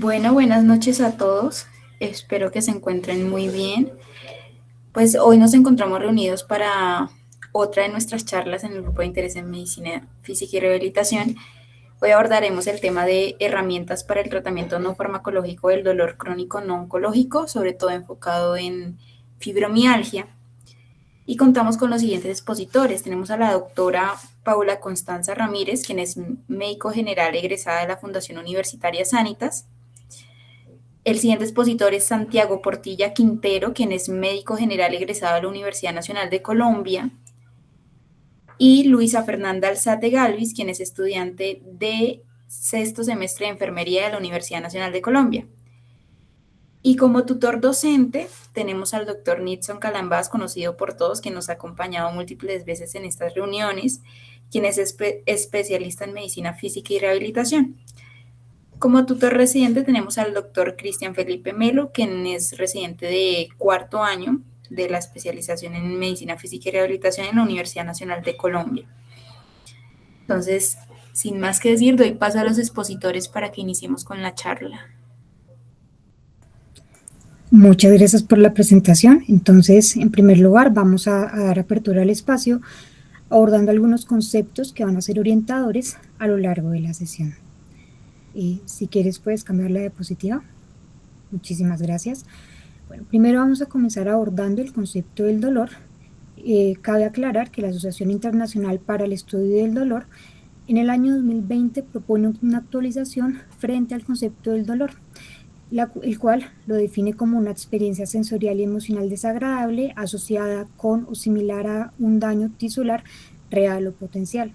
Bueno, buenas noches a todos. Espero que se encuentren muy bien. Pues hoy nos encontramos reunidos para otra de nuestras charlas en el grupo de interés en medicina física y rehabilitación. Hoy abordaremos el tema de herramientas para el tratamiento no farmacológico del dolor crónico no oncológico, sobre todo enfocado en fibromialgia. Y contamos con los siguientes expositores. Tenemos a la doctora Paula Constanza Ramírez, quien es médico general egresada de la Fundación Universitaria Sanitas. El siguiente expositor es Santiago Portilla Quintero, quien es médico general egresado de la Universidad Nacional de Colombia, y Luisa Fernanda Alzate Galvis, quien es estudiante de sexto semestre de enfermería de la Universidad Nacional de Colombia. Y como tutor docente tenemos al doctor Nitson Calambás, conocido por todos, que nos ha acompañado múltiples veces en estas reuniones, quien es especialista en medicina física y rehabilitación. Como tutor residente tenemos al doctor Cristian Felipe Melo, quien es residente de cuarto año de la especialización en medicina física y rehabilitación en la Universidad Nacional de Colombia. Entonces, sin más que decir, doy paso a los expositores para que iniciemos con la charla. Muchas gracias por la presentación. Entonces, en primer lugar, vamos a dar apertura al espacio abordando algunos conceptos que van a ser orientadores a lo largo de la sesión. Si quieres, puedes cambiar la diapositiva. Muchísimas gracias. Bueno, primero vamos a comenzar abordando el concepto del dolor. Cabe aclarar que la Asociación Internacional para el Estudio del Dolor en el año 2020 propone una actualización frente al concepto del dolor, el cual lo define como una experiencia sensorial y emocional desagradable asociada con o similar a un daño tisular real o potencial.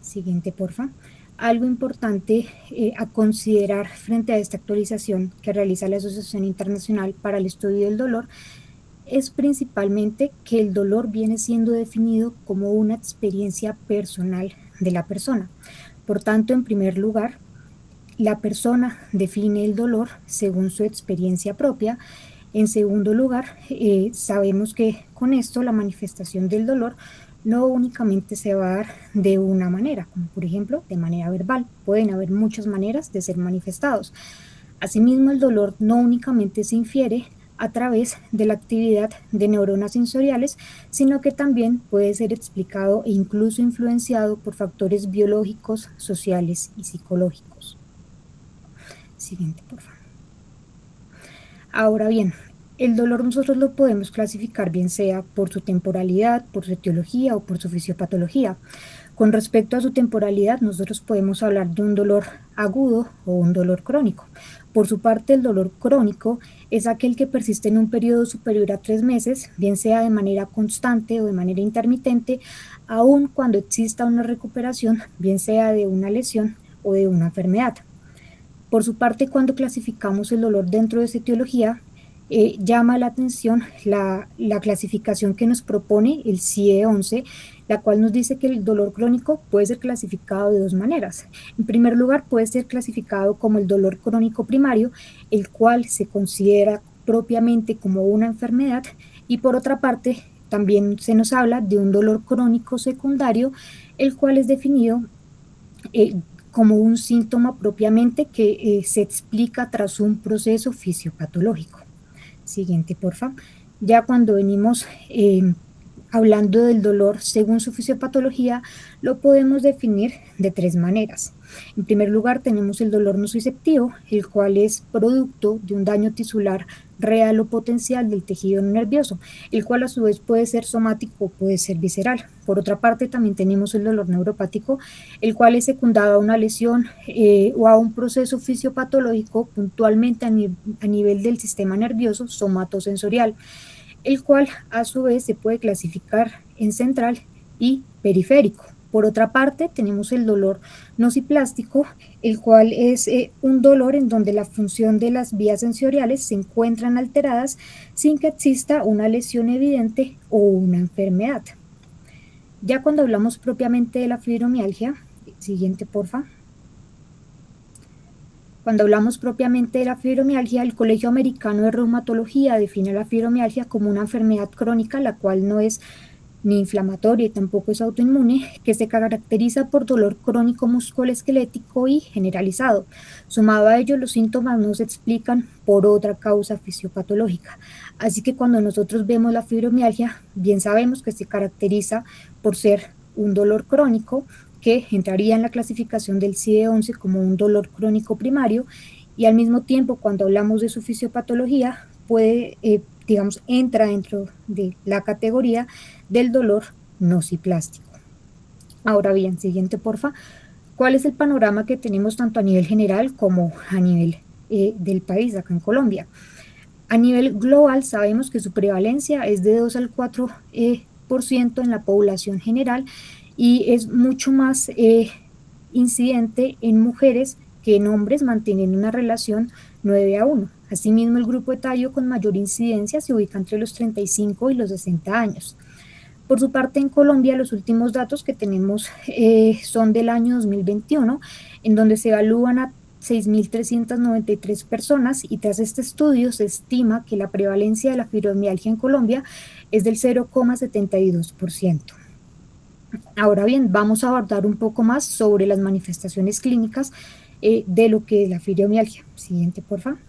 Siguiente, porfa. Algo importante a considerar frente a esta actualización que realiza la Asociación Internacional para el Estudio del Dolor es principalmente que el dolor viene siendo definido como una experiencia personal de la persona. Por tanto, en primer lugar, la persona define el dolor según su experiencia propia. En segundo lugar, sabemos que con esto la manifestación del dolor no únicamente se va a dar de una manera, como por ejemplo de manera verbal. Pueden haber muchas maneras de ser manifestados. Asimismo, el dolor no únicamente se infiere a través de la actividad de neuronas sensoriales, sino que también puede ser explicado e incluso influenciado por factores biológicos, sociales y psicológicos. Siguiente, por favor. Ahora bien, el dolor nosotros lo podemos clasificar bien sea por su temporalidad, por su etiología o por su fisiopatología. Con respecto a su temporalidad, nosotros podemos hablar de un dolor agudo o un dolor crónico. Por su parte, el dolor crónico es aquel que persiste en un periodo superior a 3 meses, bien sea de manera constante o de manera intermitente, aun cuando exista una recuperación, bien sea de una lesión o de una enfermedad. Por su parte, cuando clasificamos el dolor dentro de esa etiología, llama la atención la clasificación que nos propone el CIE-11, la cual nos dice que el dolor crónico puede ser clasificado de dos maneras. En primer lugar, puede ser clasificado como el dolor crónico primario, el cual se considera propiamente como una enfermedad, y por otra parte, también se nos habla de un dolor crónico secundario, el cual es definido como un síntoma propiamente que se explica tras un proceso fisiopatológico. Siguiente, porfa. Ya cuando venimos hablando del dolor según su fisiopatología, lo podemos definir de tres maneras. En primer lugar, tenemos el dolor nociceptivo, el cual es producto de un daño tisular real o potencial del tejido nervioso, el cual a su vez puede ser somático o puede ser visceral. Por otra parte, también tenemos el dolor neuropático, el cual es secundado a una lesión o a un proceso fisiopatológico puntualmente a nivel del sistema nervioso somatosensorial, el cual a su vez se puede clasificar en central y periférico. Por otra parte, tenemos el dolor nociplástico, el cual es un dolor en donde la función de las vías sensoriales se encuentran alteradas sin que exista una lesión evidente o una enfermedad. Ya cuando hablamos propiamente de la fibromialgia, siguiente porfa. Cuando hablamos propiamente de la fibromialgia, el Colegio Americano de Reumatología define la fibromialgia como una enfermedad crónica, la cual no es ni inflamatoria y tampoco es autoinmune, que se caracteriza por dolor crónico musculoesquelético y generalizado. Sumado a ello, los síntomas no se explican por otra causa fisiopatológica. Así que cuando nosotros vemos la fibromialgia, bien sabemos que se caracteriza por ser un dolor crónico que entraría en la clasificación del CIE-11 como un dolor crónico primario, y al mismo tiempo, cuando hablamos de su fisiopatología, entra dentro de la categoría del dolor nociplástico. Ahora bien, siguiente porfa. ¿Cuál es el panorama que tenemos tanto a nivel general como a nivel del país, acá en Colombia? A nivel global sabemos que su prevalencia es de 2 al 4% en la población general, y es mucho más incidente en mujeres que en hombres, manteniendo una relación 9:1. Asimismo, el grupo etario con mayor incidencia se ubica entre los 35 y los 60 años. Por su parte, en Colombia, los últimos datos que tenemos son del año 2021, en donde se evalúan a 6.393 personas, y tras este estudio se estima que la prevalencia de la fibromialgia en Colombia es del 0,72%. Ahora bien, vamos a abordar un poco más sobre las manifestaciones clínicas de lo que es la fibromialgia. Siguiente, por favor.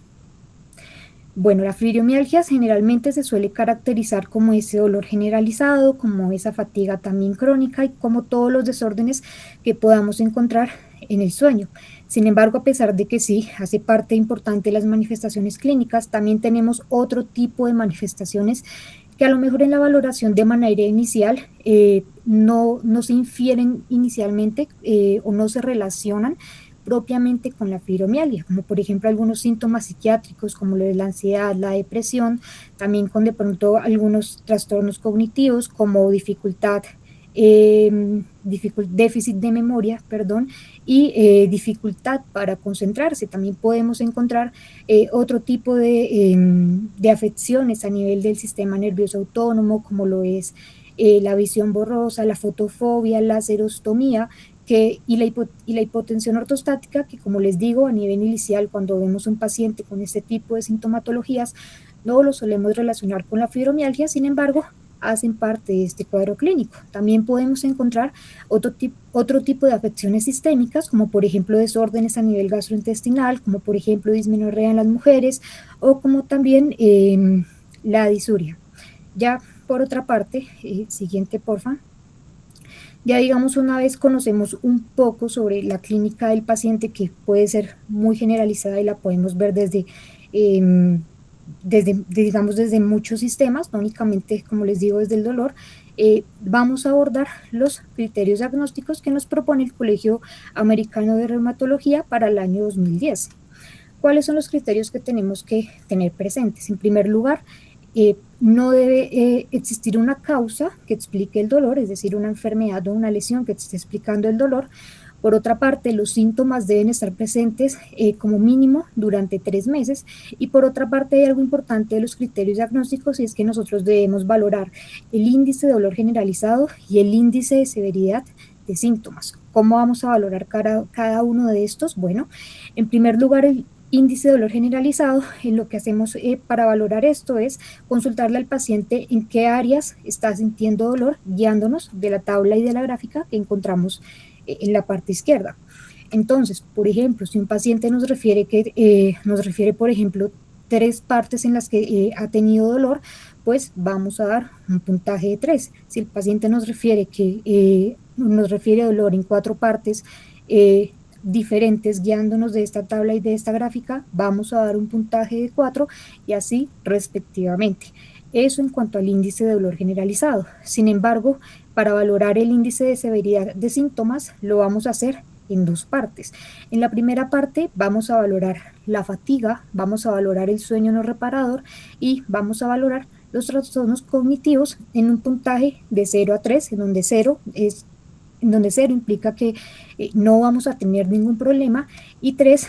Bueno, la fibromialgia generalmente se suele caracterizar como ese dolor generalizado, como esa fatiga también crónica y como todos los desórdenes que podamos encontrar en el sueño. Sin embargo, a pesar de que sí hace parte importante de las manifestaciones clínicas, también tenemos otro tipo de manifestaciones que a lo mejor en la valoración de manera inicial no se infieren inicialmente o no se relacionan propiamente con la fibromialgia, como por ejemplo algunos síntomas psiquiátricos como lo de la ansiedad, la depresión, también con de pronto algunos trastornos cognitivos como déficit de memoria, perdón, y dificultad para concentrarse. También podemos encontrar otro tipo de afecciones a nivel del sistema nervioso autónomo, como lo es la visión borrosa, la fotofobia, la xerostomía, y la hipotensión ortostática, que como les digo, a nivel inicial, cuando vemos un paciente con este tipo de sintomatologías, no lo solemos relacionar con la fibromialgia, sin embargo, hacen parte de este cuadro clínico. También podemos encontrar otro tipo de afecciones sistémicas, como por ejemplo desórdenes a nivel gastrointestinal, como por ejemplo dismenorrea en las mujeres, o como también la disuria. Ya por otra parte, siguiente porfa. Ya digamos, una vez conocemos un poco sobre la clínica del paciente, que puede ser muy generalizada y la podemos ver desde muchos sistemas, no únicamente, como les digo, desde el dolor, vamos a abordar los criterios diagnósticos que nos propone el Colegio Americano de Reumatología para el año 2010. ¿Cuáles son los criterios que tenemos que tener presentes? En primer lugar, no debe existir una causa que explique el dolor, es decir, una enfermedad o una lesión que esté explicando el dolor. Por otra parte, los síntomas deben estar presentes como mínimo durante 3 meses. Y por otra parte, hay algo importante de los criterios diagnósticos, y es que nosotros debemos valorar el índice de dolor generalizado y el índice de severidad de síntomas. ¿Cómo vamos a valorar cada uno de estos? Bueno, en primer lugar, el índice de dolor generalizado, lo que hacemos para valorar esto es consultarle al paciente en qué áreas está sintiendo dolor, guiándonos de la tabla y de la gráfica que encontramos en la parte izquierda. Entonces, por ejemplo, si un paciente nos refiere, por ejemplo, 3 partes en las que ha tenido dolor, pues vamos a dar un puntaje de 3. Si el paciente nos refiere dolor en 4 partes diferentes, guiándonos de esta tabla y de esta gráfica, vamos a dar un puntaje de 4, y así respectivamente. Eso en cuanto al índice de dolor generalizado. Sin embargo, para valorar el índice de severidad de síntomas, lo vamos a hacer en 2 partes. En la primera parte vamos a valorar la fatiga, vamos a valorar el sueño no reparador, y vamos a valorar los trastornos cognitivos en un puntaje de 0 a 3, en donde 0 implica que no vamos a tener ningún problema, y 3,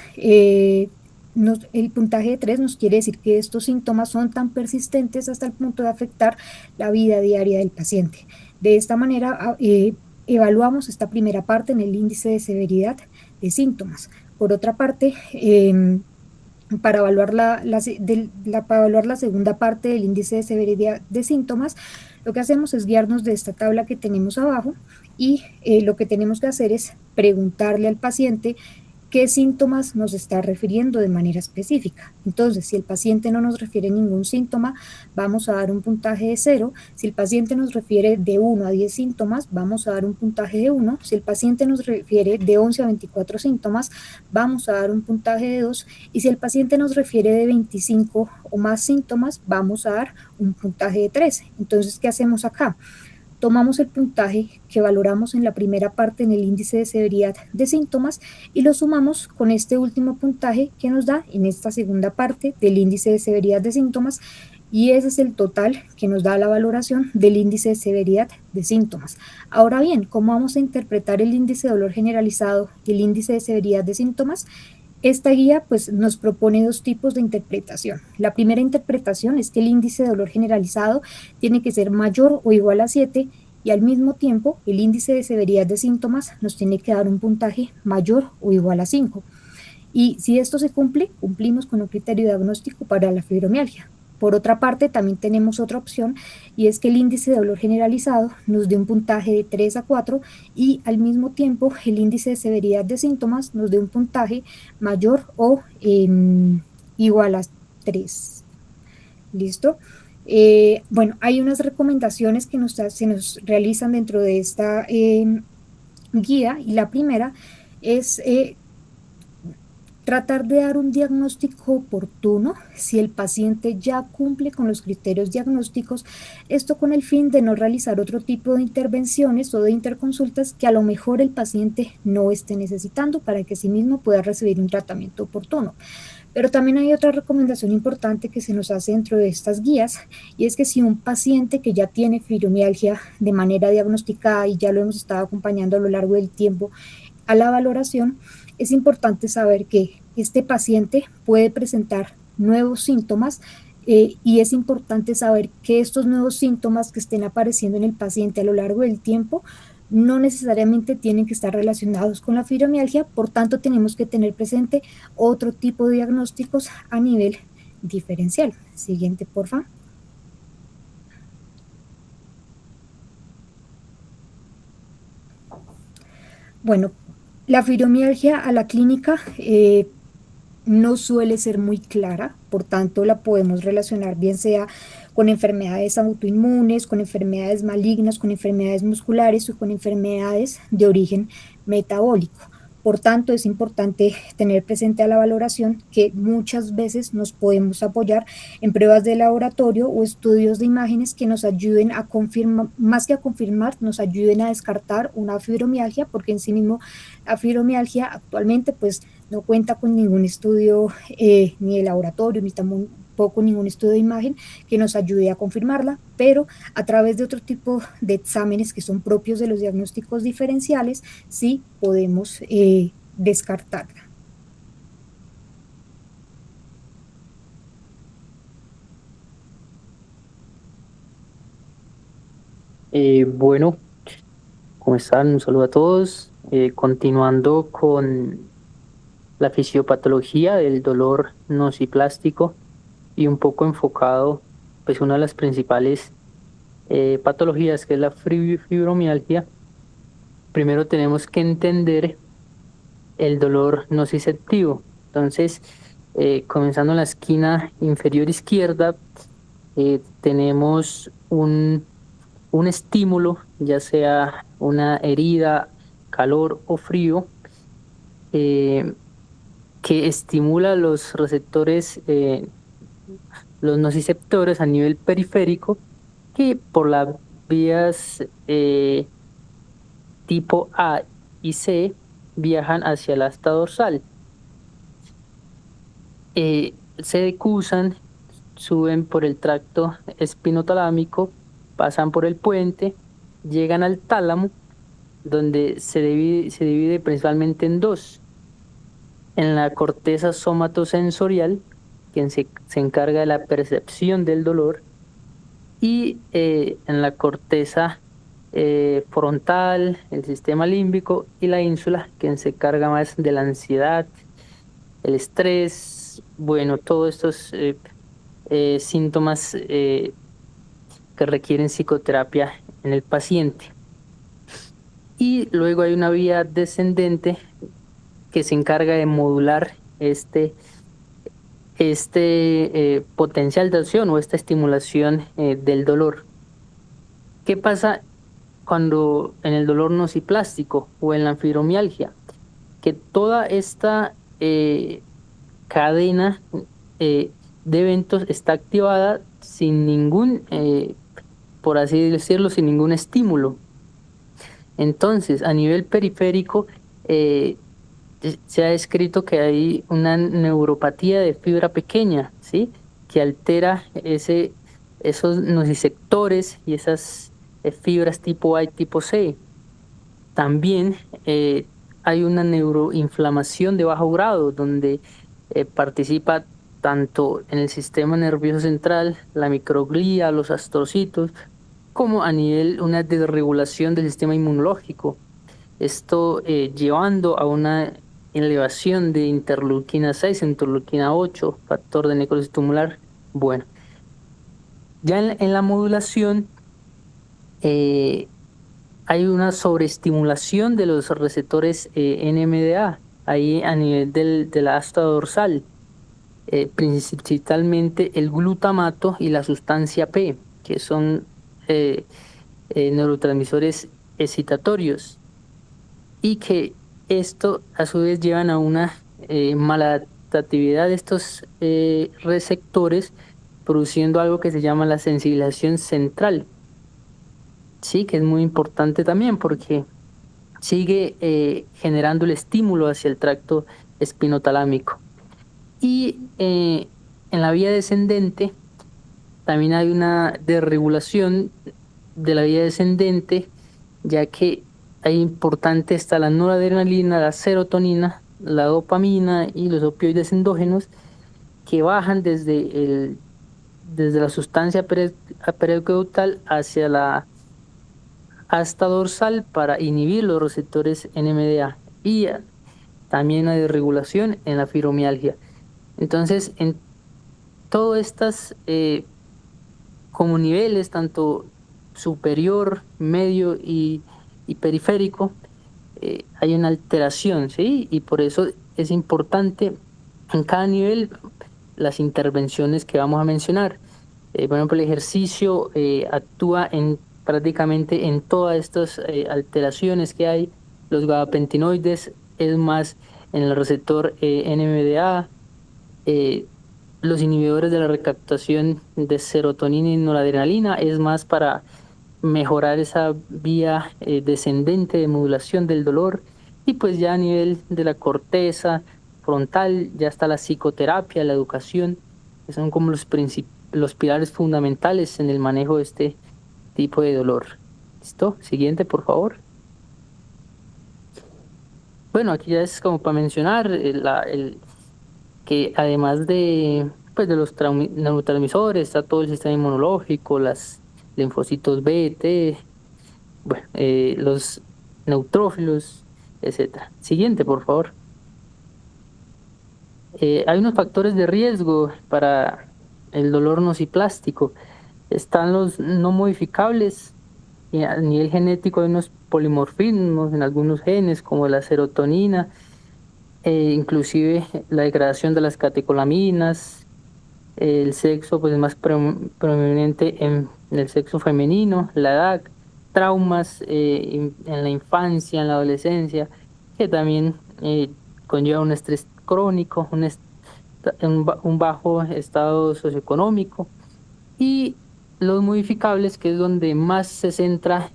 el puntaje de 3 nos quiere decir que estos síntomas son tan persistentes hasta el punto de afectar la vida diaria del paciente. De esta manera evaluamos esta primera parte en el índice de severidad de síntomas. Por otra parte, para evaluar la segunda parte del índice de severidad de síntomas, Lo que hacemos es guiarnos de esta tabla que tenemos abajo y lo que tenemos que hacer es preguntarle al paciente qué síntomas nos está refiriendo de manera específica. Entonces, si el paciente no nos refiere ningún síntoma, vamos a dar un puntaje de 0. Si el paciente nos refiere de 1 a 10 síntomas, vamos a dar un puntaje de 1. Si el paciente nos refiere de 11 a 24 síntomas, vamos a dar un puntaje de 2. Y si el paciente nos refiere de 25 o más síntomas, vamos a dar un puntaje de 3. Entonces, ¿qué hacemos acá? Tomamos el puntaje que valoramos en la primera parte en el índice de severidad de síntomas y lo sumamos con este último puntaje que nos da en esta segunda parte del índice de severidad de síntomas, y ese es el total que nos da la valoración del índice de severidad de síntomas. Ahora bien, ¿cómo vamos a interpretar el índice de dolor generalizado y el índice de severidad de síntomas? Esta guía pues, nos propone dos tipos de interpretación. La primera interpretación es que el índice de dolor generalizado tiene que ser mayor o igual a 7 y al mismo tiempo el índice de severidad de síntomas nos tiene que dar un puntaje mayor o igual a 5. Y si esto se cumple, cumplimos con un criterio diagnóstico para la fibromialgia. Por otra parte, también tenemos otra opción, y es que el índice de dolor generalizado nos dé un puntaje de 3 a 4 y al mismo tiempo el índice de severidad de síntomas nos dé un puntaje mayor o igual a 3. ¿Listo? Bueno, hay unas recomendaciones que se nos realizan dentro de esta guía, y la primera es tratar de dar un diagnóstico oportuno si el paciente ya cumple con los criterios diagnósticos, esto con el fin de no realizar otro tipo de intervenciones o de interconsultas que a lo mejor el paciente no esté necesitando para que sí mismo pueda recibir un tratamiento oportuno. Pero también hay otra recomendación importante que se nos hace dentro de estas guías, y es que si un paciente que ya tiene fibromialgia de manera diagnosticada y ya lo hemos estado acompañando a lo largo del tiempo a la valoración, es importante saber que este paciente puede presentar nuevos síntomas, y es importante saber que estos nuevos síntomas que estén apareciendo en el paciente a lo largo del tiempo no necesariamente tienen que estar relacionados con la fibromialgia, por tanto tenemos que tener presente otro tipo de diagnósticos a nivel diferencial. Siguiente, por favor. Bueno, la fibromialgia a la clínica no suele ser muy clara, por tanto la podemos relacionar bien sea con enfermedades autoinmunes, con enfermedades malignas, con enfermedades musculares o con enfermedades de origen metabólico. Por tanto, es importante tener presente a la valoración que muchas veces nos podemos apoyar en pruebas de laboratorio o estudios de imágenes que nos ayuden a confirmar, más que a confirmar, nos ayuden a descartar una fibromialgia, porque en sí mismo la fibromialgia actualmente pues no cuenta con ningún estudio ni de laboratorio, ni tampoco ningún estudio de imagen que nos ayude a confirmarla, pero a través de otro tipo de exámenes que son propios de los diagnósticos diferenciales, sí podemos descartarla. Bueno, ¿cómo están? Un saludo a todos. Continuando con la fisiopatología del dolor nociplástico y un poco enfocado, pues una de las principales patologías que es la fibromialgia. Primero tenemos que entender el dolor nociceptivo. Entonces, comenzando en la esquina inferior izquierda, tenemos un estímulo, ya sea una herida, calor o frío, eh, que estimula los receptores, los nociceptores a nivel periférico, que por las vías tipo A y C viajan hacia la asta dorsal. Se decusan, suben por el tracto espinotalámico, pasan por el puente, llegan al tálamo, donde se divide principalmente en dos. En la corteza somatosensorial, quien se encarga de la percepción del dolor, y en la corteza frontal, el sistema límbico y la ínsula, quien se encarga más de la ansiedad, el estrés, bueno, todos estos síntomas que requieren psicoterapia en el paciente. Y luego hay una vía descendente que se encarga de modular potencial de acción o esta estimulación del dolor. ¿Qué pasa cuando en el dolor nociplástico o en la fibromialgia? Que toda esta cadena de eventos está activada sin ningún, por así decirlo, sin ningún estímulo. Entonces, a nivel periférico, se ha descrito que hay una neuropatía de fibra pequeña, ¿sí? Que altera esos nociceptores y esas fibras tipo A y tipo C. También hay una neuroinflamación de bajo grado, donde participa tanto en el sistema nervioso central, la microglía, los astrocitos, como a nivel una desregulación del sistema inmunológico. Esto llevando a una elevación de interleuquina 6, interleuquina 8, factor de necrosis tumoral. Bueno, ya en la modulación hay una sobreestimulación de los receptores NMDA, ahí a nivel de la asta dorsal, principalmente el glutamato y la sustancia P, que son neurotransmisores excitatorios, y que esto a su vez llevan a una maladaptatividad de estos receptores, produciendo algo que se llama la sensibilización central. Sí, que es muy importante también porque sigue generando el estímulo hacia el tracto espinotalámico. Y en la vía descendente también hay una desregulación de la vía descendente, ya que hay importante está la noradrenalina, la serotonina, la dopamina y los opioides endógenos que bajan desde la sustancia periaqueductal hacia la asta dorsal para inhibir los receptores NMDA, y también hay desregulación en la fibromialgia. Entonces, en todas estas como niveles, tanto superior, medio y periférico, hay una alteración, ¿sí? Y por eso es importante en cada nivel las intervenciones que vamos a mencionar. Por ejemplo, el ejercicio actúa prácticamente en todas estas alteraciones que hay. Los gabapentinoides es más en el receptor NMDA. Los inhibidores de la recaptación de serotonina y noradrenalina es más para mejorar esa vía descendente de modulación del dolor. Y pues ya a nivel de la corteza frontal ya está la psicoterapia, la educación, que son como los pilares fundamentales en el manejo de este tipo de dolor. ¿Listo? Siguiente, por favor. Bueno, aquí ya es como para mencionar que además pues de los neurotransmisores, está todo el sistema inmunológico, los linfocitos B, T, bueno, los neutrófilos, etcétera. Siguiente, por favor. Hay unos factores de riesgo para el dolor nociplástico. Están los no modificables, y a nivel genético hay unos polimorfismos en algunos genes, como la serotonina, inclusive la degradación de las catecolaminas. El sexo pues es más prominente en el sexo femenino, la edad, traumas en la infancia, en la adolescencia, que también conlleva un estrés crónico, un bajo estado socioeconómico. Y los modificables, que es donde más se centra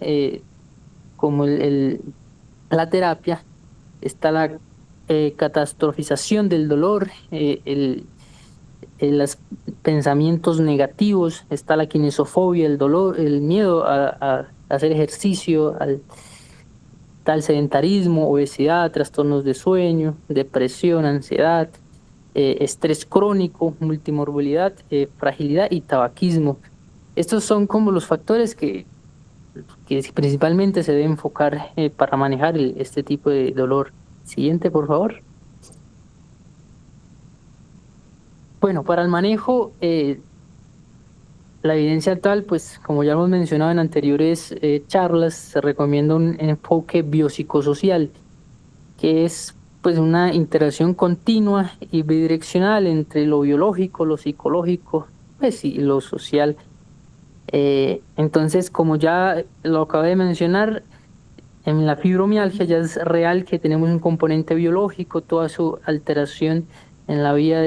como la terapia, está la catastrofización del dolor, los pensamientos negativos, está la kinesofobia, el dolor, el miedo a hacer ejercicio, al sedentarismo, obesidad, trastornos de sueño, depresión, ansiedad, estrés crónico, multimorbilidad, fragilidad y tabaquismo. Estos son como los factores que principalmente se debe enfocar para manejar este tipo de dolor. Siguiente, por favor. Bueno, para el manejo, la evidencia actual, pues como ya hemos mencionado en anteriores charlas, se recomienda un enfoque biopsicosocial, que es pues una interacción continua y bidireccional entre lo biológico, lo psicológico, pues y lo social. Entonces, como ya lo acabé de mencionar, en la fibromialgia ya es real que tenemos un componente biológico, toda su alteración en la vía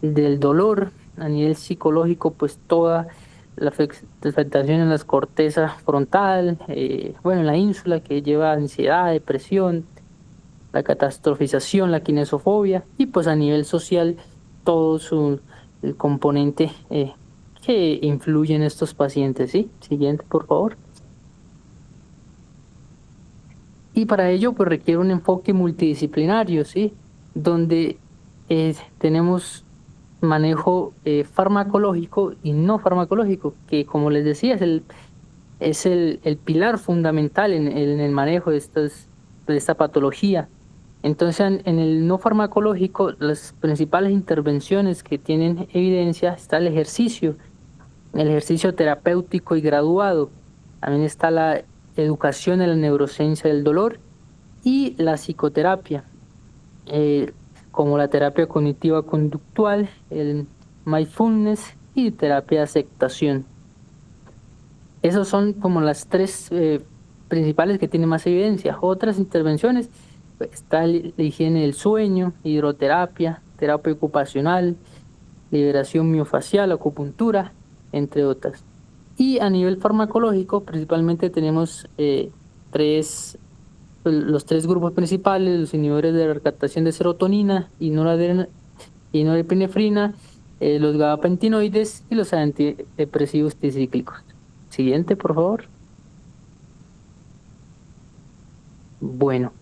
del dolor. A nivel psicológico, pues toda la afectación en la corteza frontal, bueno, en la ínsula, que lleva ansiedad, depresión, la catastrofización, la kinesofobia, y pues a nivel social todo el componente que influye en estos pacientes, ¿sí? Siguiente, por favor. Y para ello, pues requiere un enfoque multidisciplinario, ¿sí? Donde tenemos manejo farmacológico y no farmacológico, que como les decía, es el pilar fundamental en el manejo de esta patología. Entonces, en el no farmacológico, las principales intervenciones que tienen evidencia está el ejercicio terapéutico y graduado. También está la educación en la neurociencia del dolor y la psicoterapia, eh, como la terapia cognitiva conductual, el mindfulness y terapia de aceptación. Esos son como las tres principales que tienen más evidencia. Otras intervenciones, pues, está la higiene del sueño, hidroterapia, terapia ocupacional, liberación miofacial, acupuntura, entre otras. Y a nivel farmacológico, principalmente tenemos los tres grupos principales: los inhibidores de la recaptación de serotonina y norepinefrina, los gabapentinoides y los antidepresivos tricíclicos. Siguiente, por favor. Bueno,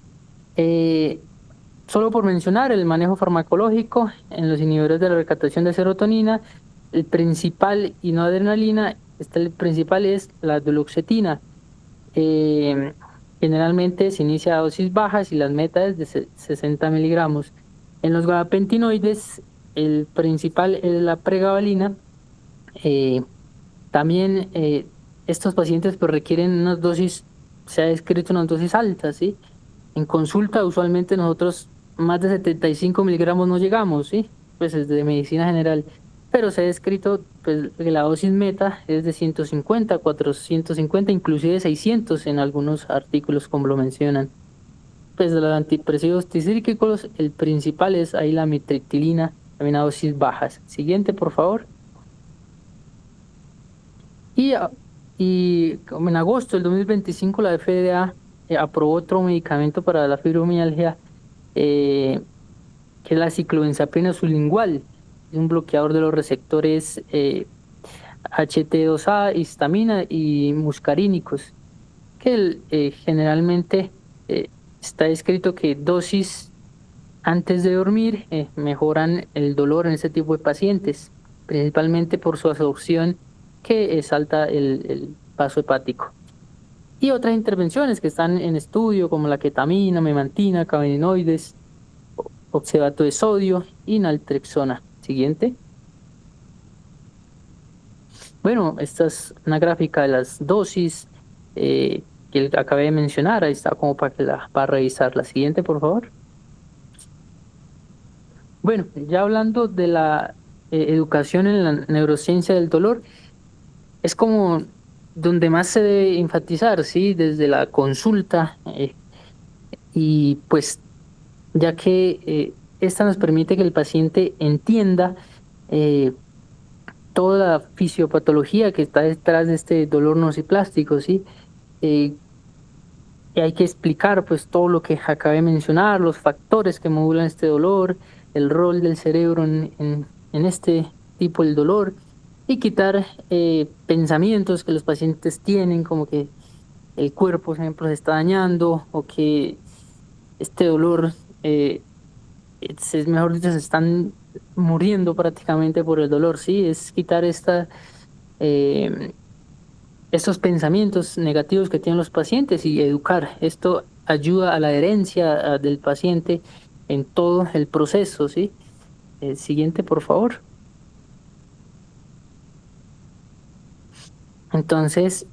eh, solo por mencionar el manejo farmacológico en los inhibidores de la recaptación de serotonina, el principal y no adrenalina, el principal es la duloxetina. Eh, Generalmente se inicia a dosis bajas y las metas de 60 miligramos. En los gabapentinoides, el principal es la pregabalina. Eh, También estos pacientes pues requieren unas dosis, se ha descrito unas dosis altas, ¿sí? En consulta usualmente nosotros más de 75 miligramos no llegamos, ¿sí? Pues es de medicina general, pero se ha descrito pues que la dosis meta es de 150, 450, inclusive 600 en algunos artículos como lo mencionan. Pues de los antidepresivos tricíclicos, el principal es ahí la amitriptilina, también a dosis bajas. Siguiente, por favor. Y, como en agosto del 2025 la FDA aprobó otro medicamento para la fibromialgia, que es la ciclobenzaprina sublingual. Es un bloqueador de los receptores HT2A, histamina y muscarínicos, que generalmente está escrito que dosis antes de dormir mejoran el dolor en este tipo de pacientes, principalmente por su absorción que salta el paso hepático. Y otras intervenciones que están en estudio, como la ketamina, memantina, cannabinoides, oxalato de sodio y naltrexona. Siguiente. Bueno, esta es una gráfica de las dosis que acabé de mencionar. Ahí está como para revisar. La siguiente, por favor. Bueno, ya hablando de la educación en la neurociencia del dolor, es como donde más se debe enfatizar, ¿sí? Desde la consulta, y pues ya que esta nos permite que el paciente entienda toda la fisiopatología que está detrás de este dolor nociplástico, ¿sí? Y hay que explicar pues todo lo que acabé de mencionar, los factores que modulan este dolor, el rol del cerebro en este tipo de dolor, y quitar pensamientos que los pacientes tienen, como que el cuerpo, por ejemplo, se está dañando, o que este dolor, mejor dicho, se están muriendo prácticamente por el dolor, ¿sí? Es quitar eh, estos pensamientos negativos que tienen los pacientes y educar. Esto ayuda a la adherencia del paciente en todo el proceso, ¿sí? Siguiente, por favor. Entonces,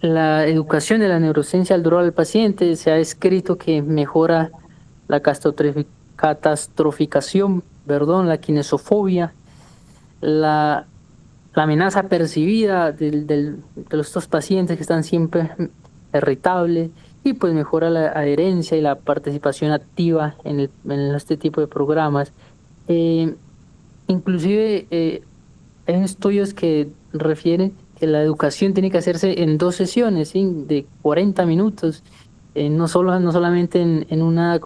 la educación de la neurociencia al dolor al paciente se ha escrito que mejora la catastroficación, perdón, la kinesofobia, la, la amenaza percibida de estos pacientes que están siempre irritables, y pues mejora la adherencia y la participación activa en este tipo de programas. Eh, Inclusive hay estudios que refieren que la educación tiene que hacerse en 2 sesiones, ¿sí? De 40 minutos, no solamente en una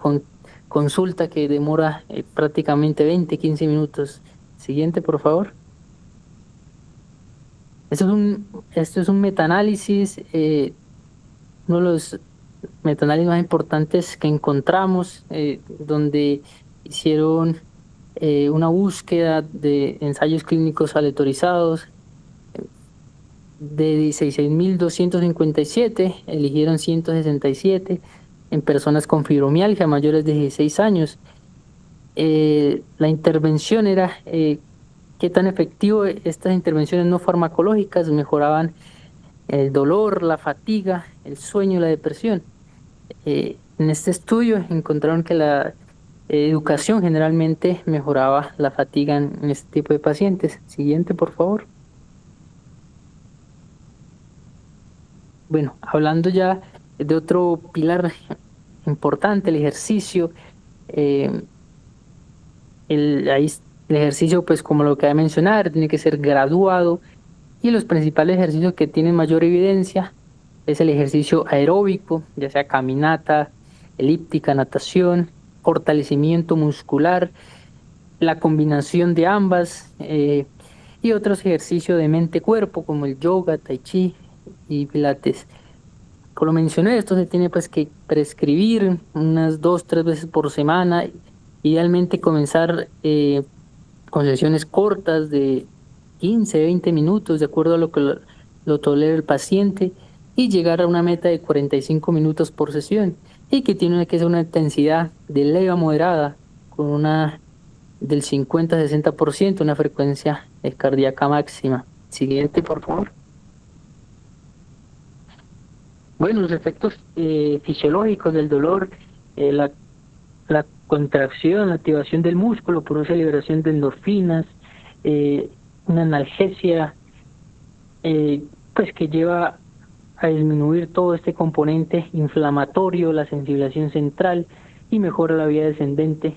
consulta que demora prácticamente 20, 15 minutos. Siguiente, por favor. Esto es un metaanálisis, uno de los metaanálisis más importantes que encontramos, donde hicieron una búsqueda de ensayos clínicos aleatorizados de 16.257, eligieron 167 en personas con fibromialgia mayores de 16 años. La intervención era qué tan efectivo estas intervenciones no farmacológicas mejoraban el dolor, la fatiga, el sueño y la depresión. En este estudio encontraron que la educación generalmente mejoraba la fatiga en este tipo de pacientes. Siguiente, por favor. Bueno, hablando ya de otro pilar importante, el ejercicio. eh, el ejercicio, pues como lo que voy a mencionar, tiene que ser graduado, y los principales ejercicios que tienen mayor evidencia es el ejercicio aeróbico, ya sea caminata, elíptica, natación, fortalecimiento muscular, la combinación de ambas, y otros ejercicios de mente-cuerpo como el yoga, tai chi y pilates. Como mencioné, esto se tiene pues que prescribir unas 2, 3 veces por semana. Idealmente comenzar con sesiones cortas de 15, 20 minutos, de acuerdo a lo que lo tolera el paciente, y llegar a una meta de 45 minutos por sesión, y que tiene que ser una intensidad de leve a moderada, con una del 50 a 60%, una frecuencia cardíaca máxima. Siguiente, por favor. Bueno, los efectos fisiológicos del dolor, la contracción, la activación del músculo, produce liberación de endorfinas, una analgesia, pues que lleva a disminuir todo este componente inflamatorio, la sensibilización central, y mejora la vía descendente,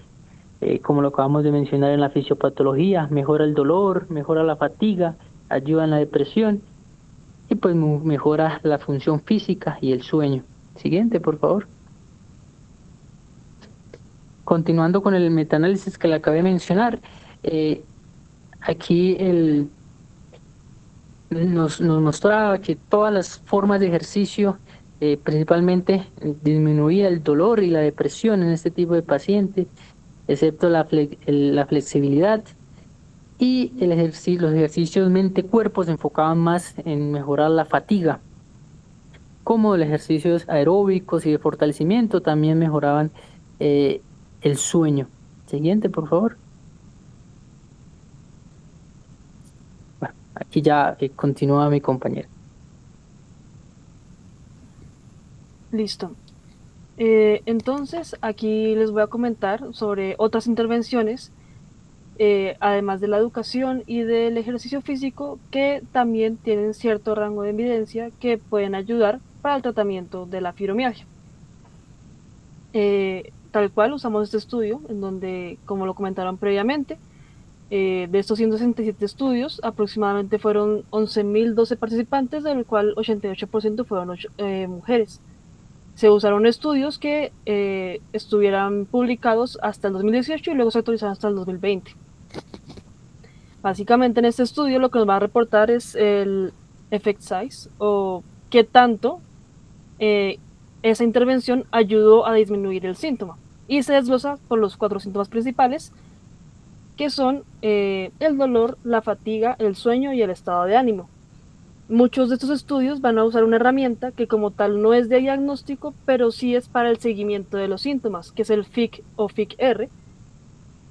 como lo acabamos de mencionar en la fisiopatología, mejora el dolor, mejora la fatiga, ayuda en la depresión, y pues mejora la función física y el sueño. Siguiente, por favor. Continuando con el metaanálisis que le acabé de mencionar, aquí nos mostraba que todas las formas de ejercicio principalmente disminuía el dolor y la depresión en este tipo de pacientes, excepto la flexibilidad, y los ejercicios mente-cuerpo se enfocaban más en mejorar la fatiga, como los ejercicios aeróbicos y de fortalecimiento también mejoraban eh, el sueño. Siguiente, por favor. Bueno, aquí ya continúa mi compañero. Listo. Entonces, aquí les voy a comentar sobre otras intervenciones, además de la educación y del ejercicio físico, que también tienen cierto rango de evidencia que pueden ayudar para el tratamiento de la fibromialgia. Tal cual usamos este estudio, en donde, como lo comentaron previamente, de estos 167 estudios, aproximadamente fueron 11.012 participantes, del cual 88% fueron mujeres. Se usaron estudios que estuvieran publicados hasta el 2018 y luego se actualizaron hasta el 2020. Básicamente en este estudio lo que nos va a reportar es el effect size, o qué tanto esa intervención ayudó a disminuir el síntoma. Y se desglosa por los 4 síntomas principales, que son el dolor, la fatiga, el sueño y el estado de ánimo. Muchos de estos estudios van a usar una herramienta que como tal no es de diagnóstico, pero sí es para el seguimiento de los síntomas, que es el FIC o FIC-R,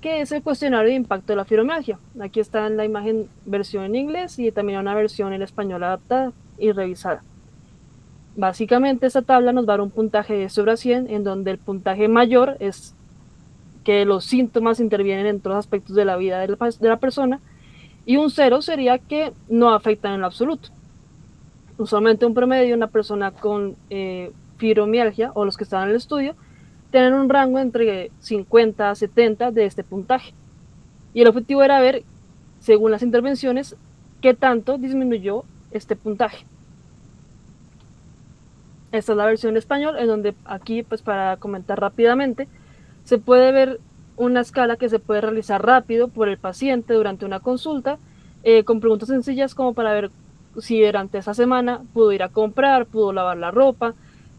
que es el cuestionario de impacto de la fibromialgia. Aquí está en la imagen versión en inglés y también una versión en español adaptada y revisada. Básicamente esta tabla nos va a dar un puntaje de sobre 100, en donde el puntaje mayor es que los síntomas intervienen en todos los aspectos de la vida de la persona, y un 0 sería que no afectan en lo absoluto. Usualmente un promedio, una persona con fibromialgia o los que están en el estudio tienen un rango entre 50 a 70 de este puntaje. Y el objetivo era ver, según las intervenciones, qué tanto disminuyó este puntaje. Esta es la versión en español, en donde aquí, pues para comentar rápidamente, se puede ver una escala que se puede realizar rápido por el paciente durante una consulta, con preguntas sencillas como para ver si durante esa semana pudo ir a comprar, pudo lavar la ropa,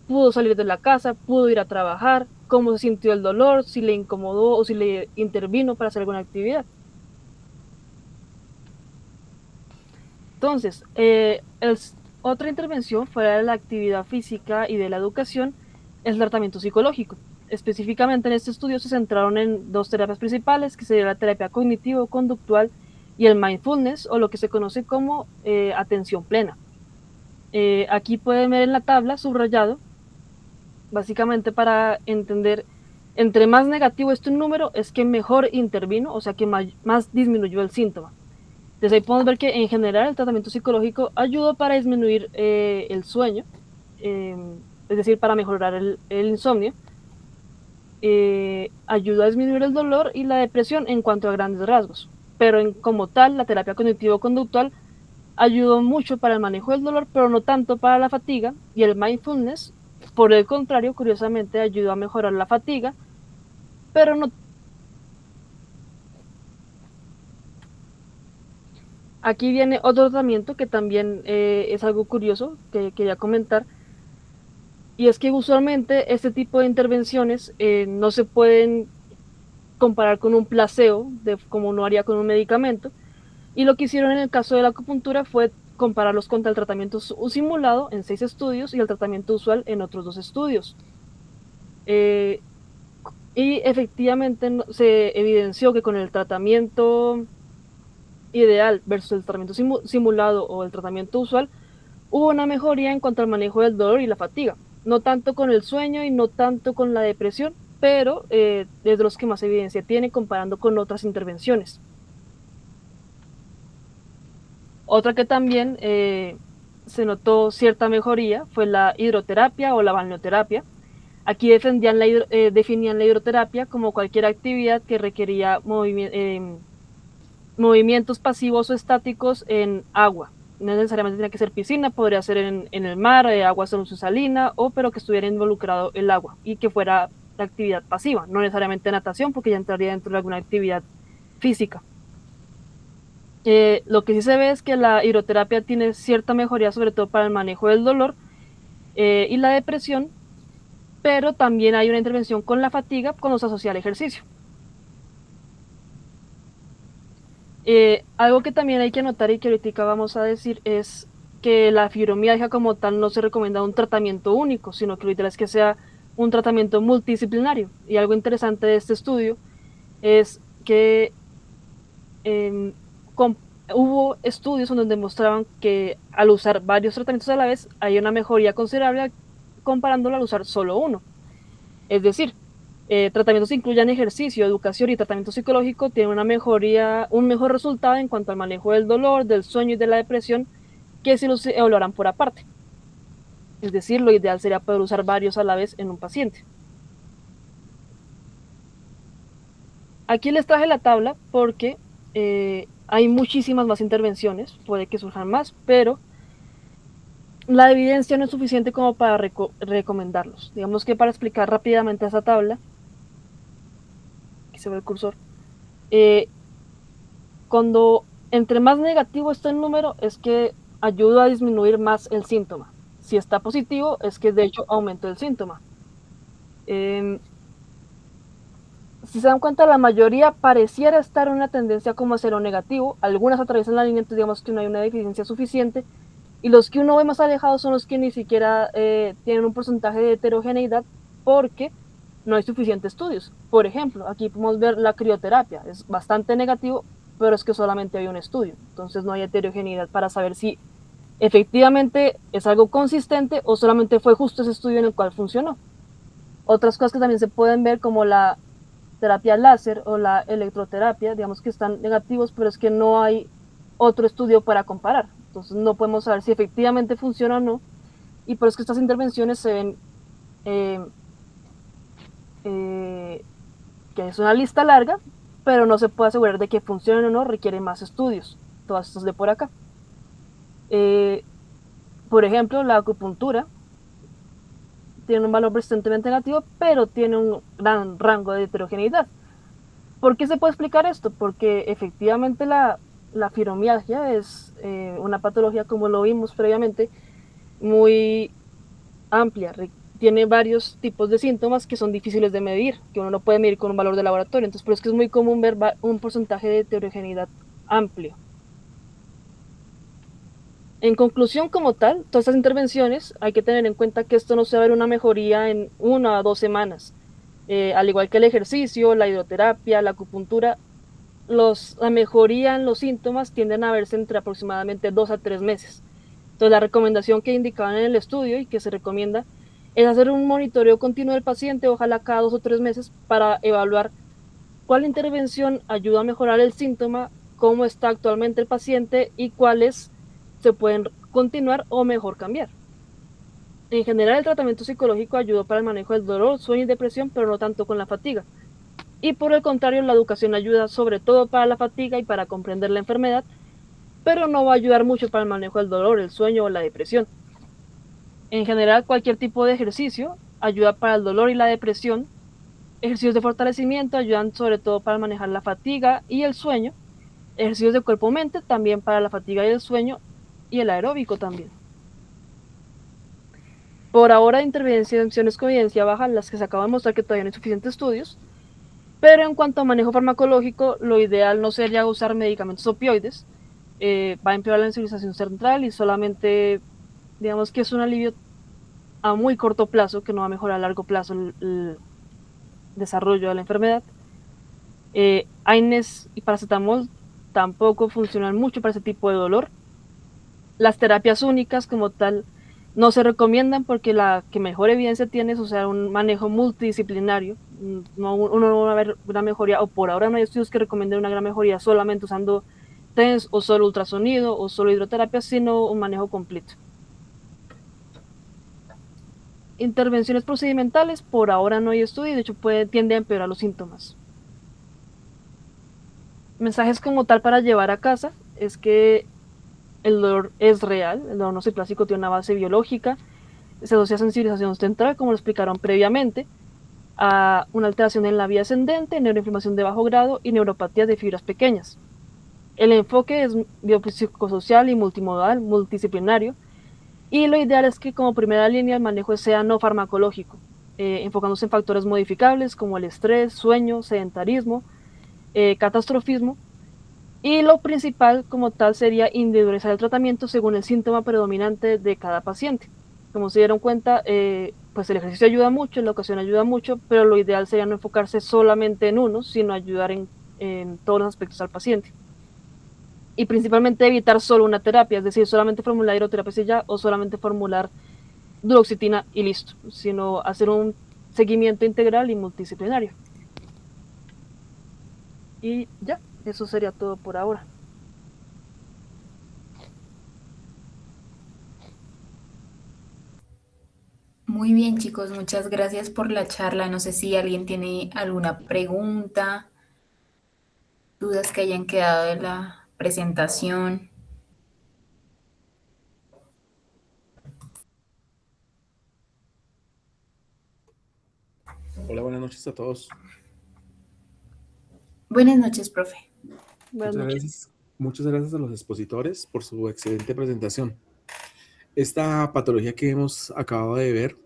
pudo salir de la casa, pudo ir a trabajar, cómo se sintió el dolor, si le incomodó o si le intervino para hacer alguna actividad. Entonces, otra intervención fuera de la actividad física y de la educación es el tratamiento psicológico. Específicamente en este estudio se centraron en 2 terapias principales, que sería la terapia cognitivo-conductual y el mindfulness, o lo que se conoce como atención plena. Aquí pueden ver en la tabla subrayado, básicamente para entender, entre más negativo esté un número, es que mejor intervino, o sea que más disminuyó el síntoma. Desde ahí podemos ver que en general el tratamiento psicológico ayuda para disminuir el sueño, es decir, para mejorar el insomnio, ayuda a disminuir el dolor y la depresión en cuanto a grandes rasgos. Pero como tal, la terapia cognitivo-conductual ayudó mucho para el manejo del dolor, pero no tanto para la fatiga, y el mindfulness, por el contrario, curiosamente, ayudó a mejorar la fatiga, pero no. Aquí viene otro tratamiento que también es algo curioso que quería comentar, y es que usualmente este tipo de intervenciones no se pueden comparar con un placebo, como uno haría con un medicamento, y lo que hicieron en el caso de la acupuntura fue compararlos contra el tratamiento simulado en 6 estudios y el tratamiento usual en otros 2 estudios. Y efectivamente se evidenció que con el tratamiento ideal versus el tratamiento simulado o el tratamiento usual, hubo una mejoría en cuanto al manejo del dolor y la fatiga, no tanto con el sueño y no tanto con la depresión, pero es de los que más evidencia tiene comparando con otras intervenciones. Otra que también se notó cierta mejoría fue la hidroterapia o la balneoterapia. Aquí definían la hidroterapia como cualquier actividad que requería movimientos pasivos o estáticos en agua. No necesariamente tenía que ser piscina, podría ser en el mar, agua salina, pero que estuviera involucrado el agua y que fuera de actividad pasiva, no necesariamente natación, porque ya entraría dentro de alguna actividad física. Lo que sí se ve es que la hidroterapia tiene cierta mejoría, sobre todo para el manejo del dolor y la depresión, pero también hay una intervención con la fatiga cuando se asocia al ejercicio. Algo que también hay que notar y que ahorita vamos a decir es que la fibromialgia como tal no se recomienda un tratamiento único, sino que lo ideal es que sea un tratamiento multidisciplinario. Y algo interesante de este estudio es que hubo estudios donde demostraban que al usar varios tratamientos a la vez hay una mejoría considerable comparándolo al usar solo uno. Es decir, tratamientos que incluyan ejercicio, educación y tratamiento psicológico tienen una mejoría, un mejor resultado en cuanto al manejo del dolor, del sueño y de la depresión que si los evaluaran por aparte. Es decir, lo ideal sería poder usar varios a la vez en un paciente. Aquí les traje la tabla porque hay muchísimas más intervenciones, puede que surjan más, pero la evidencia no es suficiente como para recomendarlos. Digamos que para explicar rápidamente esa tabla, aquí se ve el cursor, cuando entre más negativo está el número es que ayuda a disminuir más el síntoma. Si está positivo es que de hecho aumentó el síntoma. Si se dan cuenta, la mayoría pareciera estar en una tendencia como a cero negativo. Algunas atraviesan la línea, entonces digamos que no hay una deficiencia suficiente. Y los que uno ve más alejados son los que ni siquiera tienen un porcentaje de heterogeneidad, porque no hay suficientes estudios. Por ejemplo, aquí podemos ver la crioterapia, es bastante negativo, pero es que solamente hay un estudio, entonces no hay heterogeneidad para saber si efectivamente es algo consistente o solamente fue justo ese estudio en el cual funcionó. Otras cosas que también se pueden ver como la terapia láser o la electroterapia, digamos que están negativos, pero es que no hay otro estudio para comparar. Entonces no podemos saber si efectivamente funciona o no. Y por eso que estas intervenciones se ven eh, que es una lista larga, pero no se puede asegurar de que funcionen o no, requiere más estudios. Todas estas de por acá. Por ejemplo, la acupuntura tiene un valor presentemente negativo, pero tiene un gran rango de heterogeneidad. ¿Por qué se puede explicar esto? Porque efectivamente la fibromialgia es una patología, como lo vimos previamente, muy amplia. Tiene varios tipos de síntomas que son difíciles de medir, que uno no puede medir con un valor de laboratorio. Entonces, por eso es que es muy común ver un porcentaje de heterogeneidad amplio. En conclusión, como tal, todas estas intervenciones hay que tener en cuenta que esto no se va a ver una mejoría en 1 o 2 semanas. Al igual que el ejercicio, la hidroterapia, la acupuntura, la mejoría en los síntomas tienden a verse entre aproximadamente 2 a 3 meses. Entonces, la recomendación que indicaban en el estudio y que se recomienda es hacer un monitoreo continuo del paciente, ojalá cada 2 o 3 meses, para evaluar cuál intervención ayuda a mejorar el síntoma, cómo está actualmente el paciente y cuáles se pueden continuar o mejor cambiar. En general, el tratamiento psicológico ayudó para el manejo del dolor, sueño y depresión, pero no tanto con la fatiga. Y por el contrario, la educación ayuda sobre todo para la fatiga y para comprender la enfermedad, pero no va a ayudar mucho para el manejo del dolor, el sueño o la depresión. En general, cualquier tipo de ejercicio ayuda para el dolor y la depresión. Ejercicios de fortalecimiento ayudan sobre todo para manejar la fatiga y el sueño. Ejercicios de cuerpo-mente también para la fatiga y el sueño, y el aeróbico también. Por ahora, intervenciones con evidencia baja, las que se acaba de mostrar que todavía no hay suficientes estudios, pero en cuanto a manejo farmacológico, lo ideal no sería usar medicamentos opioides, va a empeorar la sensibilización central y solamente, digamos que es un alivio a muy corto plazo, que no va a mejorar a largo plazo el desarrollo de la enfermedad. AINES y paracetamol tampoco funcionan mucho para ese tipo de dolor. Las terapias únicas como tal no se recomiendan porque la que mejor evidencia tiene es usar un manejo multidisciplinario. Uno no va a ver una mejoría, o por ahora no hay estudios que recomienden una gran mejoría solamente usando TENS o solo ultrasonido o solo hidroterapia, sino un manejo completo. Intervenciones procedimentales, por ahora no hay estudio y de hecho tiende a empeorar los síntomas. Mensajes como tal para llevar a casa es que el dolor es real, el dolor nociplásico tiene una base biológica, se asocia a sensibilización central, como lo explicaron previamente, a una alteración en la vía ascendente, neuroinflamación de bajo grado y neuropatías de fibras pequeñas. El enfoque es biopsicosocial y multimodal, multidisciplinario, y lo ideal es que como primera línea el manejo sea no farmacológico, enfocándose en factores modificables como el estrés, sueño, sedentarismo, catastrofismo, y lo principal como tal sería individualizar el tratamiento según el síntoma predominante de cada paciente. Como se dieron cuenta, pues el ejercicio ayuda mucho, la educación ayuda mucho, pero lo ideal sería no enfocarse solamente en uno, sino ayudar en todos los aspectos al paciente. Y principalmente evitar solo una terapia, es decir, solamente formular hidroterapia y ya, o solamente formular duloxetina y listo, sino hacer un seguimiento integral y multidisciplinario. Y ya, eso sería todo por ahora. Muy bien, chicos, muchas gracias por la charla. No sé si alguien tiene alguna pregunta, dudas que hayan quedado de la presentación. Hola, buenas noches a todos. Buenas noches, profe. Buenas noches. Muchas gracias a los expositores por su excelente presentación. Esta patología que hemos acabado de ver,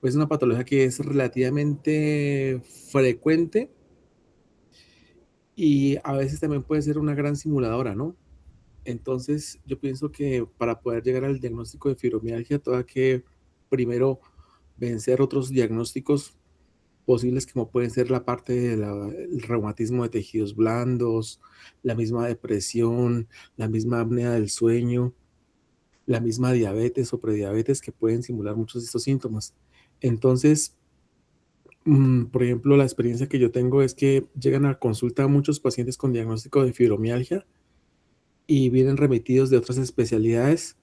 pues es una patología que es relativamente frecuente y a veces también puede ser una gran simuladora, ¿no? Entonces, yo pienso que para poder llegar al diagnóstico de fibromialgia, toca que primero vencer otros diagnósticos posibles como pueden ser la parte del reumatismo de tejidos blandos, la misma depresión, la misma apnea del sueño, la misma diabetes o prediabetes que pueden simular muchos de estos síntomas. Entonces, por ejemplo, la experiencia que yo tengo es que llegan a consulta muchos pacientes con diagnóstico de fibromialgia y vienen remitidos de otras especialidades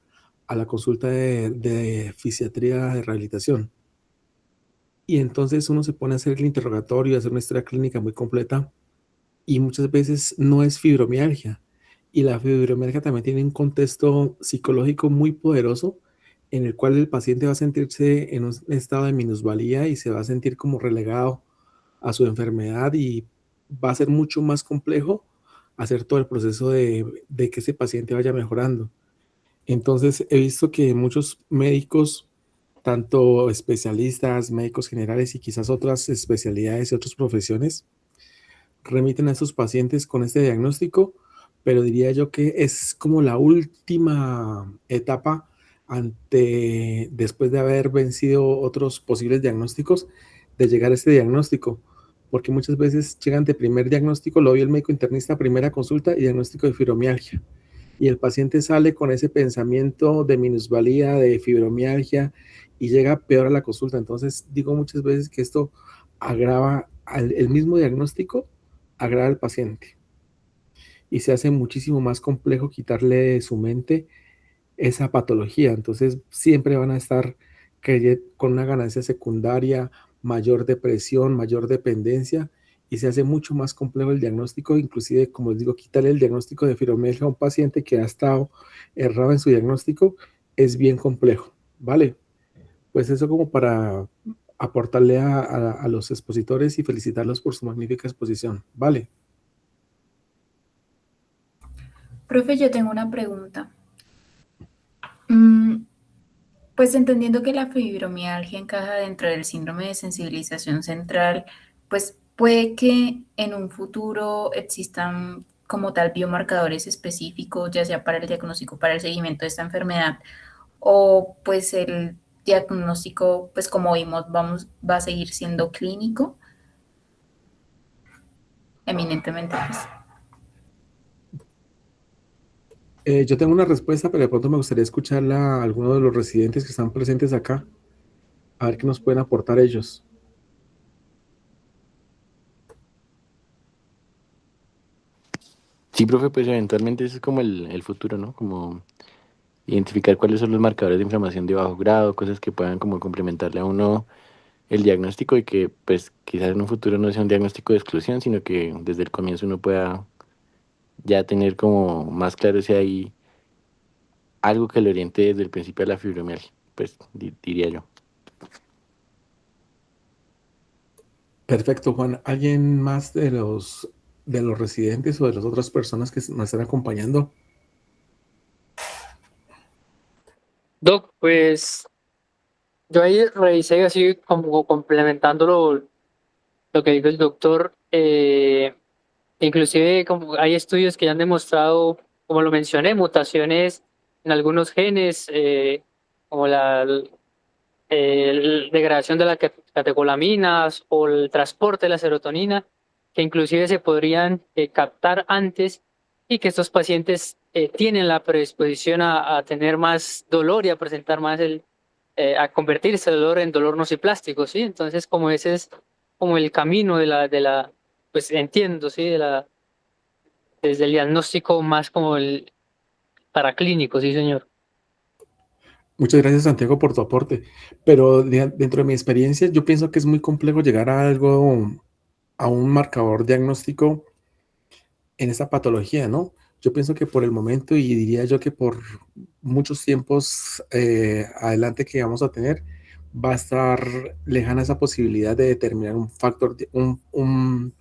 a la consulta de fisiatría de rehabilitación. Y entonces uno se pone a hacer el interrogatorio, a hacer una historia clínica muy completa y muchas veces no es fibromialgia. Y la fibromialgia también tiene un contexto psicológico muy poderoso en el cual el paciente va a sentirse en un estado de minusvalía y se va a sentir como relegado a su enfermedad y va a ser mucho más complejo hacer todo el proceso de que ese paciente vaya mejorando. Entonces he visto que muchos médicos, tanto especialistas, médicos generales y quizás otras especialidades y otras profesiones, remiten a esos pacientes con este diagnóstico, pero diría yo que es como la última etapa después de haber vencido otros posibles diagnósticos, de llegar a este diagnóstico, porque muchas veces llegan de primer diagnóstico, lo vio el médico internista, primera consulta y diagnóstico de fibromialgia, y el paciente sale con ese pensamiento de minusvalía, de fibromialgia, y llega peor a la consulta. Entonces digo muchas veces que esto agrava el mismo diagnóstico, agrava al paciente y se hace muchísimo más complejo quitarle de su mente esa patología. Entonces siempre van a estar con una ganancia secundaria, mayor depresión, mayor dependencia, y se hace mucho más complejo el diagnóstico. Inclusive, como les digo, quitarle el diagnóstico de fibromialgia a un paciente que ha estado errado en su diagnóstico es bien complejo, ¿vale? Pues eso como para aportarle a los expositores y felicitarlos por su magnífica exposición, ¿vale? Profe, yo tengo una pregunta. Pues entendiendo que la fibromialgia encaja dentro del síndrome de sensibilización central, pues puede que en un futuro existan como tal biomarcadores específicos, ya sea para el diagnóstico, para el seguimiento de esta enfermedad, o pues el diagnóstico, pues como vimos, va a seguir siendo clínico, eminentemente, pues. Yo tengo una respuesta, pero de pronto me gustaría escucharla a alguno de los residentes que están presentes acá, a ver qué nos pueden aportar ellos. Sí, profe, pues eventualmente ese es como el futuro, ¿no? Como identificar cuáles son los marcadores de inflamación de bajo grado, cosas que puedan como complementarle a uno el diagnóstico y que pues quizás en un futuro no sea un diagnóstico de exclusión, sino que desde el comienzo uno pueda ya tener como más claro si hay algo que le oriente desde el principio a la fibromialgia, pues diría yo. Perfecto, Juan. ¿Alguien más de los residentes o de las otras personas que nos están acompañando? Doc, pues yo ahí revisé así como complementando lo que dijo el doctor. Inclusive como hay estudios que ya han demostrado, como lo mencioné, mutaciones en algunos genes, como degradación de las catecolaminas o el transporte de la serotonina, que inclusive se podrían captar antes y que estos pacientes tienen la predisposición a tener más dolor y a presentar más a convertirse el dolor en dolor nociplástico, ¿sí? Entonces, como ese es como el camino pues entiendo, ¿sí? Desde el diagnóstico más como el paraclínico, sí, señor. Muchas gracias, Santiago, por tu aporte. Pero dentro de mi experiencia, yo pienso que es muy complejo llegar a un marcador diagnóstico en esta patología, ¿no? Yo pienso que por el momento, y diría yo que por muchos tiempos adelante que vamos a tener, va a estar lejana esa posibilidad de determinar un factor, un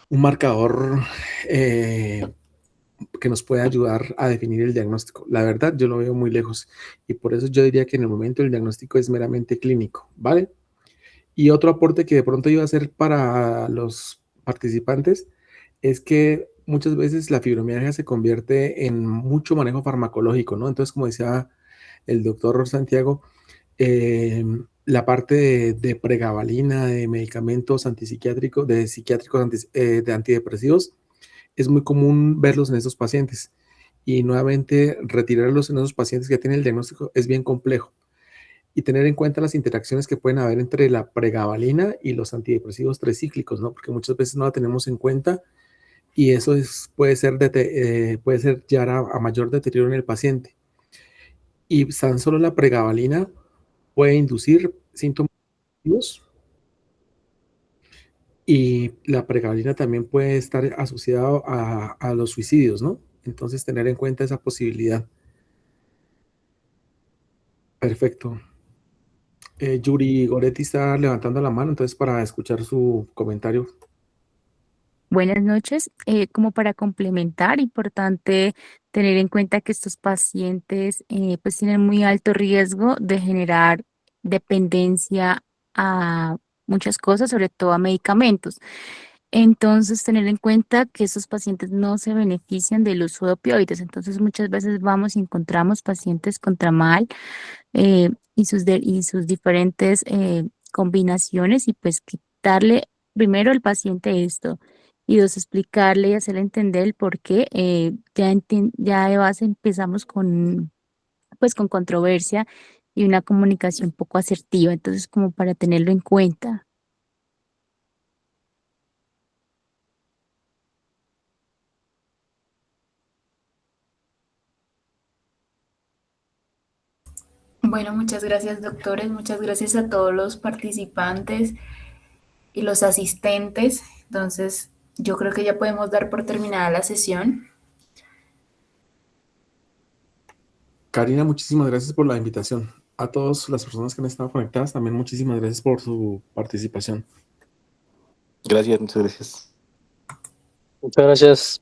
marcador que nos pueda ayudar a definir el diagnóstico. La verdad, yo lo veo muy lejos y por eso yo diría que en el momento el diagnóstico es meramente clínico, ¿vale? Y otro aporte que de pronto iba a hacer para los participantes es que muchas veces la fibromialgia se convierte en mucho manejo farmacológico, ¿no? Entonces, como decía el doctor Santiago, la parte de pregabalina, de medicamentos antipsiquiátricos, de psiquiátricos de antidepresivos, es muy común verlos en esos pacientes. Y nuevamente, retirarlos en esos pacientes que tienen el diagnóstico es bien complejo. Y tener en cuenta las interacciones que pueden haber entre la pregabalina y los antidepresivos trecíclicos, ¿no? Porque muchas veces no la tenemos en cuenta y eso puede ser llevar a mayor deterioro en el paciente. Y tan solo la pregabalina puede inducir síntomas negativos, y la pregabalina también puede estar asociado a los suicidios, ¿no? Entonces, tener en cuenta esa posibilidad. Perfecto. Yuri Goretti está levantando la mano, entonces para escuchar su comentario. Buenas noches. Como para complementar, importante tener en cuenta que estos pacientes pues tienen muy alto riesgo de generar dependencia a muchas cosas, sobre todo a medicamentos. Entonces, tener en cuenta que esos pacientes no se benefician del uso de opioides. Entonces, muchas veces vamos y encontramos pacientes con tramal y sus diferentes combinaciones y pues quitarle primero al paciente esto y dos, explicarle y hacerle entender el por qué. Ya de base empezamos pues con controversia y una comunicación poco asertiva, entonces como para tenerlo en cuenta. Bueno, muchas gracias, doctores. Muchas gracias a todos los participantes y los asistentes. Entonces, yo creo que ya podemos dar por terminada la sesión. Karina, muchísimas gracias por la invitación. A todas las personas que han estado conectadas, también muchísimas gracias por su participación. Gracias, muchas gracias. Muchas gracias.